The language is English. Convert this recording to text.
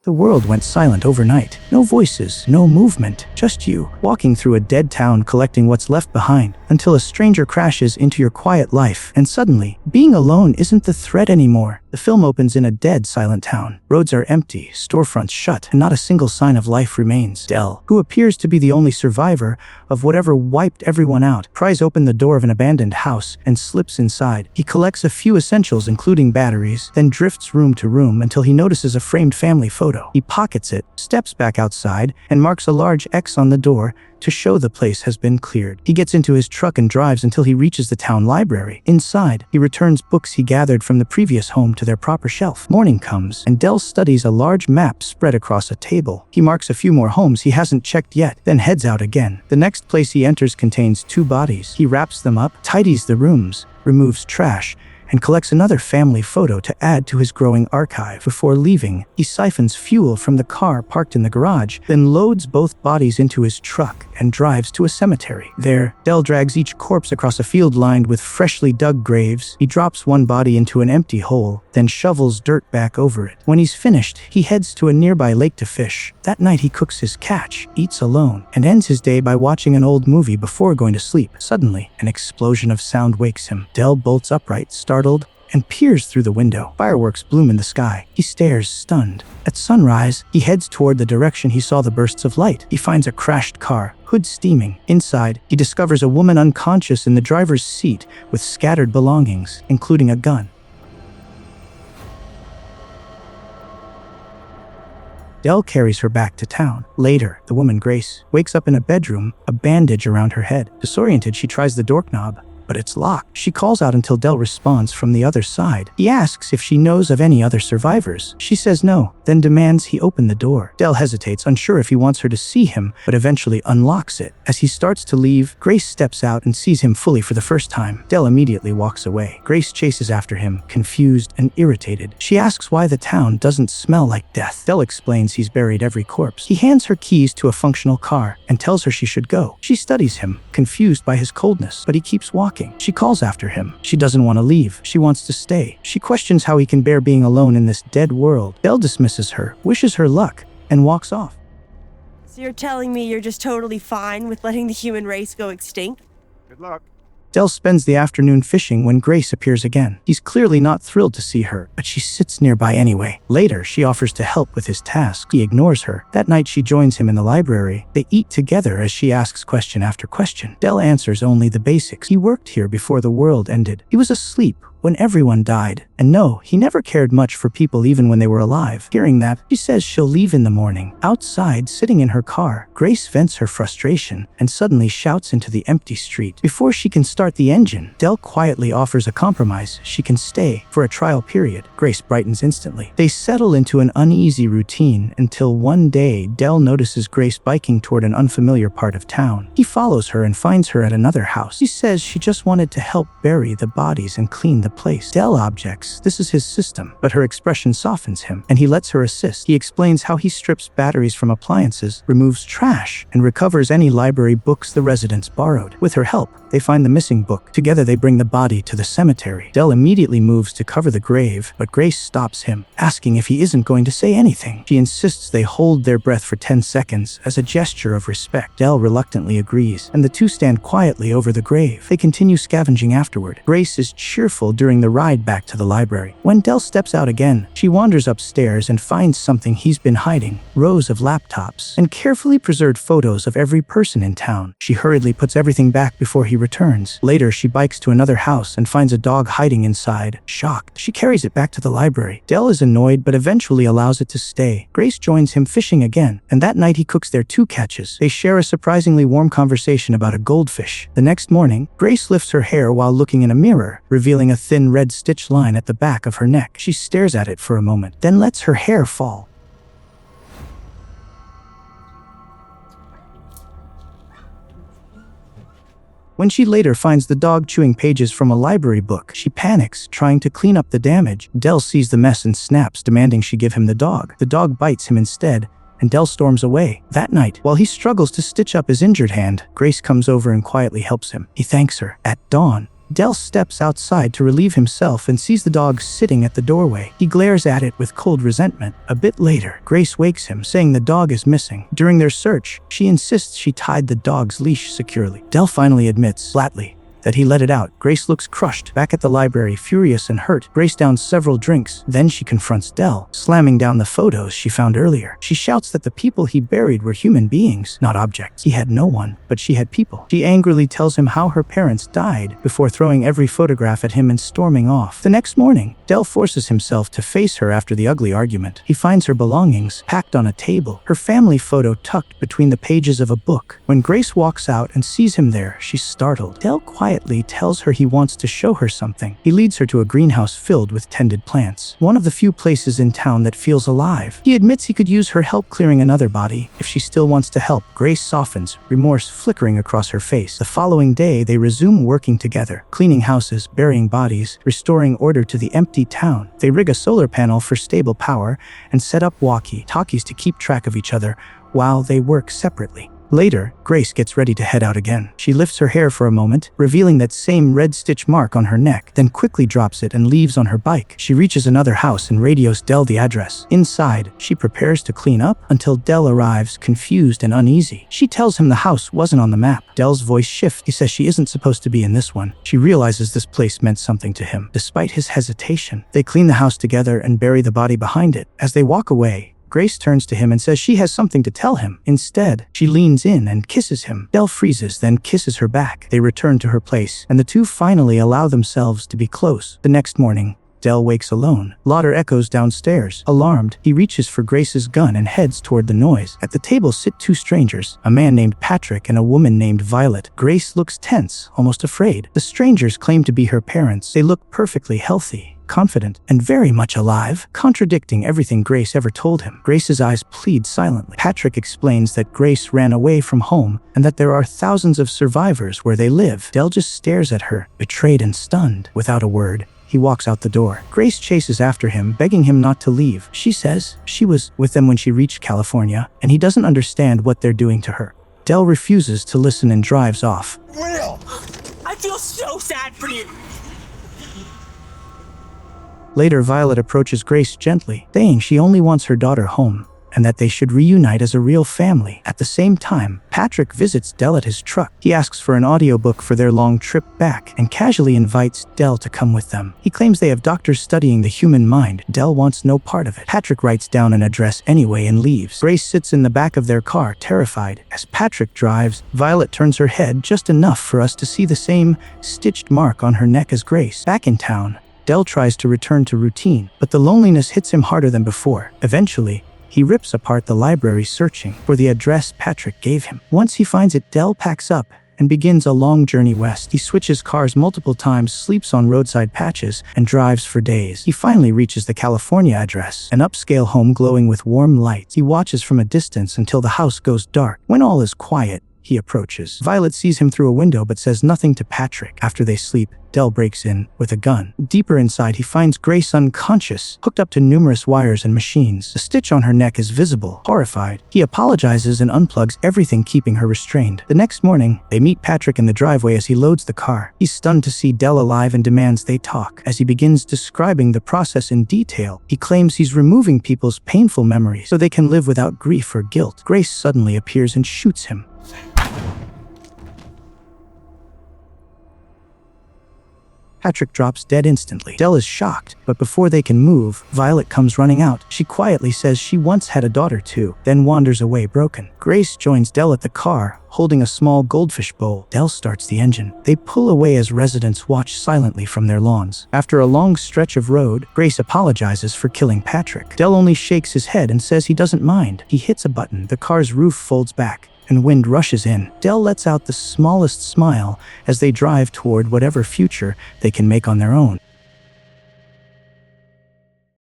The world went silent overnight. No voices, no movement, just you, walking through a dead town collecting what's left behind, until a stranger crashes into your quiet life, and suddenly, being alone isn't the threat anymore. The film opens in a dead, silent town. Roads are empty, storefronts shut, and not a single sign of life remains. Elle, who appears to be the only survivor of whatever wiped everyone out, pries open the door of an abandoned house and slips inside. He collects a few essentials including batteries, then drifts room to room until he notices a framed family photo. He pockets it, steps back outside, and marks a large X on the door to show the place has been cleared. He gets into his truck and drives until he reaches the town library. Inside, he returns books he gathered from the previous home to their proper shelf. Morning comes, and Dell studies a large map spread across a table. He marks a few more homes he hasn't checked yet, then heads out again. The next place he enters contains 2 bodies. He wraps them up, tidies the rooms, removes trash, and collects another family photo to add to his growing archive. Before leaving, he siphons fuel from the car parked in the garage, then loads both bodies into his truck and drives to a cemetery. There, Dell drags each corpse across a field lined with freshly dug graves. He drops one body into an empty hole, then shovels dirt back over it. When he's finished, he heads to a nearby lake to fish. That night he cooks his catch, eats alone, and ends his day by watching an old movie before going to sleep. Suddenly, an explosion of sound wakes him. Dell bolts upright, startled, and peers through the window. Fireworks bloom in the sky. He stares, stunned. At sunrise, he heads toward the direction he saw the bursts of light. He finds a crashed car, hood steaming. Inside, he discovers a woman unconscious in the driver's seat with scattered belongings, including a gun. Dell carries her back to town. Later, the woman Grace wakes up in a bedroom, a bandage around her head. Disoriented, she tries the doorknob, but it's locked. She calls out until Dell responds from the other side. He asks if she knows of any other survivors. She says no, then demands he open the door. Dell hesitates, unsure if he wants her to see him, but eventually unlocks it. As he starts to leave, Grace steps out and sees him fully for the first time. Dell immediately walks away. Grace chases after him, confused and irritated. She asks why the town doesn't smell like death. Dell explains he's buried every corpse. He hands her keys to a functional car and tells her she should go. She studies him, confused by his coldness, but he keeps walking. She calls after him. She doesn't want to leave. She wants to stay. She questions how he can bear being alone in this dead world. Dell dismisses her, wishes her luck, and walks off. So you're telling me you're just totally fine with letting the human race go extinct? Good luck. Dell spends the afternoon fishing when Grace appears again. He's clearly not thrilled to see her, but she sits nearby anyway. Later, she offers to help with his task. He ignores her. That night, she joins him in the library. They eat together as she asks question after question. Dell answers only the basics. He worked here before the world ended. He was asleep when everyone died. And no, he never cared much for people even when they were alive. Hearing that, she says she'll leave in the morning. Outside, sitting in her car, Grace vents her frustration and suddenly shouts into the empty street. Before she can start the engine, Dell quietly offers a compromise. She can stay for a trial period. Grace brightens instantly. They settle into an uneasy routine until one day, Dell notices Grace biking toward an unfamiliar part of town. He follows her and finds her at another house. She says she just wanted to help bury the bodies and clean the place. Dell objects. This is his system, but her expression softens him, and he lets her assist. He explains how he strips batteries from appliances, removes trash, and recovers any library books the residents borrowed. With her help, they find the missing book. Together, they bring the body to the cemetery. Dell immediately moves to cover the grave, but Grace stops him, asking if he isn't going to say anything. She insists they hold their breath for 10 seconds as a gesture of respect. Dell reluctantly agrees, and the two stand quietly over the grave. They continue scavenging afterward. Grace is cheerful during the ride back to the library. When Dell steps out again, she wanders upstairs and finds something he's been hiding: rows of laptops and carefully preserved photos of every person in town. She hurriedly puts everything back before he returns. Later, she bikes to another house and finds a dog hiding inside. Shocked, she carries it back to the library. Dell is annoyed but eventually allows it to stay. Grace joins him fishing again, and that night he cooks their 2 catches. They share a surprisingly warm conversation about a goldfish. The next morning, Grace lifts her hair while looking in a mirror, revealing a thin red stitch line at the back of her neck. She stares at it for a moment, then lets her hair fall. When she later finds the dog chewing pages from a library book, she panics, trying to clean up the damage. Dell sees the mess and snaps, demanding she give him the dog. The dog bites him instead, and Dell storms away. That night, while he struggles to stitch up his injured hand, Grace comes over and quietly helps him. He thanks her. At dawn, Del steps outside to relieve himself and sees the dog sitting at the doorway. He glares at it with cold resentment. A bit later, Grace wakes him, saying the dog is missing. During their search, she insists she tied the dog's leash securely. Del finally admits, flatly, that he let it out. Grace looks crushed. Back at the library, furious and hurt, Grace downs several drinks. Then she confronts Del, slamming down the photos she found earlier. She shouts that the people he buried were human beings, not objects. He had no one, but she had people. She angrily tells him how her parents died before throwing every photograph at him and storming off. The next morning, Del forces himself to face her after the ugly argument. He finds her belongings packed on a table, her family photo tucked between the pages of a book. When Grace walks out and sees him there, she's startled. Del quietly tells her he wants to show her something. He leads her to a greenhouse filled with tended plants, one of the few places in town that feels alive. He admits he could use her help clearing another body if she still wants to help. Grace softens, remorse flickering across her face. The following day, they resume working together, cleaning houses, burying bodies, restoring order to the empty town. They rig a solar panel for stable power and set up walkie-talkies to keep track of each other while they work separately. Later, Grace gets ready to head out again. She lifts her hair for a moment, revealing that same red stitch mark on her neck, then quickly drops it and leaves on her bike. She reaches another house and radios Del the address. Inside, she prepares to clean up until Del arrives, confused and uneasy. She tells him the house wasn't on the map. Del's voice shifts. He says she isn't supposed to be in this one. She realizes this place meant something to him. Despite his hesitation, they clean the house together and bury the body behind it. As they walk away, Grace turns to him and says she has something to tell him. Instead, she leans in and kisses him. Del freezes, then kisses her back. They return to her place, and the two finally allow themselves to be close. The next morning, Del wakes alone. Lauder echoes downstairs. Alarmed, he reaches for Grace's gun and heads toward the noise. At the table sit two strangers, a man named Patrick and a woman named Violet. Grace looks tense, almost afraid. The strangers claim to be her parents. They look perfectly healthy, confident, and very much alive, contradicting everything Grace ever told him. Grace's eyes plead silently. Patrick explains that Grace ran away from home and that there are thousands of survivors where they live. Del just stares at her, betrayed and stunned. Without a word, he walks out the door. Grace chases after him, begging him not to leave. She says she was with them when she reached California, and he doesn't understand what they're doing to her. Del refuses to listen and drives off. Will! I feel so sad for you. Later, Violet approaches Grace gently, saying she only wants her daughter home and that they should reunite as a real family. At the same time, Patrick visits Del at his truck. He asks for an audiobook for their long trip back and casually invites Del to come with them. He claims they have doctors studying the human mind. Del wants no part of it. Patrick writes down an address anyway and leaves. Grace sits in the back of their car, terrified. As Patrick drives, Violet turns her head just enough for us to see the same stitched mark on her neck as Grace. Back in town, Del tries to return to routine, but the loneliness hits him harder than before. Eventually, he rips apart the library searching for the address Patrick gave him. Once he finds it, Del packs up and begins a long journey west. He switches cars multiple times, sleeps on roadside patches, and drives for days. He finally reaches the California address, an upscale home glowing with warm lights. He watches from a distance until the house goes dark. When all is quiet, he approaches. Violet sees him through a window but says nothing to Patrick. After they sleep, Del breaks in with a gun. Deeper inside, he finds Grace unconscious, hooked up to numerous wires and machines. A stitch on her neck is visible. Horrified, he apologizes and unplugs everything keeping her restrained. The next morning, they meet Patrick in the driveway as he loads the car. He's stunned to see Del alive and demands they talk. As he begins describing the process in detail, he claims he's removing people's painful memories so they can live without grief or guilt. Grace suddenly appears and shoots him. Patrick drops dead instantly. Del is shocked, but before they can move, Violet comes running out. She quietly says she once had a daughter too, then wanders away broken. Grace joins Del at the car, holding a small goldfish bowl. Del starts the engine. They pull away as residents watch silently from their lawns. After a long stretch of road, Grace apologizes for killing Patrick. Del only shakes his head and says he doesn't mind. He hits a button. The car's roof folds back, and wind rushes in. Del lets out the smallest smile as they drive toward whatever future they can make on their own.